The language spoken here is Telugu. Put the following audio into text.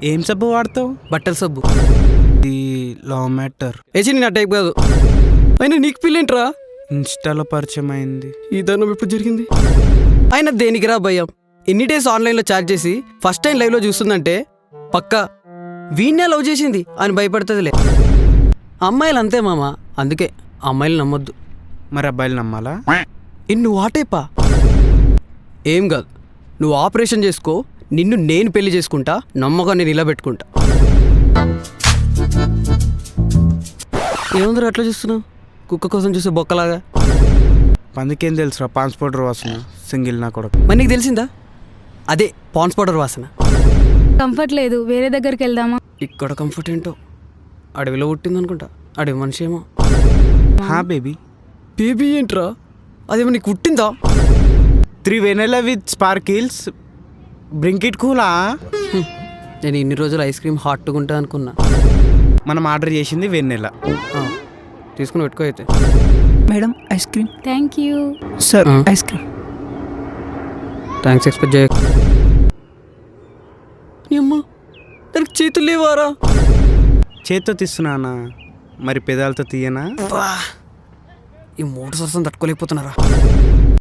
ఏం సబ్బు వాడతావు? బట్టల సబ్బు. ఈ లవ్ మ్యాటర్ ఏచి నా టైప్ కాదు. అయినా నీకు పిల్లేంట్రా? ఇన్స్టాలో పరిచయం అయింది. ఈ దానం ఎప్పుడు జరిగింది? అయినా దేనికి రా భయం? ఎన్ని డేస్ ఆన్లైన్లో చాట్ చేసి ఫస్ట్ టైం లైవ్లో చూస్తుందంటే పక్కా వీణ్ణే లవ్ చేసింది అని భయపడుతుందిలే. అమ్మాయిలు అంతే మామ, అందుకే అమ్మాయిలు నమ్మొద్దు. మరి అబ్బాయిలు నమ్మాలా? నువ్వు ఆటేపా ఏం కాదు, నువ్వు ఆపరేషన్ చేసుకో, నిన్ను నేను పెళ్లి చేసుకుంటా, నమ్మకాన్ని నిలబెట్టుకుంటా. ఏముందరూ అట్లా చూస్తున్నావు? కుక్క కోసం చూసే బొక్కలాగా. పందికేం తెలుసురా పాన్స్ పౌడర్ వాసన. సింగిల్ నా కొడుకు. మరి నీకు తెలిసిందా? అదే పాన్స్ పౌడర్ వాసన. కంఫర్ట్ లేదు, వేరే దగ్గరికి వెళ్దామా? ఇక్కడ కంఫర్ట్ ఏంటో, అడవిలో పుట్టిందనుకుంటా. అడవి మనిషి ఏమో. హా బేబీ. బేబీ ఏంట్రా? అదేమో నీకు పుట్టిందా? 3 vanilla with sparkles. Bring it కూలా. నేను ఇన్ని రోజులు ఐస్ క్రీమ్ హాట్గా ఉంటా అనుకున్నా. మనం ఆర్డర్ చేసింది వెన్నెలా. తీసుకుని పెట్టుకో అయితే. Madam ice cream. Thank you sir ice cream. Thanks expect చేయ. అమ్మా దానికి చేతులు లేవారా? చేత్తో తీస్తున్నానా, మరి పెదాలతో తీయనా? ఈ మోటార్ సరసం తట్టుకోలేకపోతున్నారా?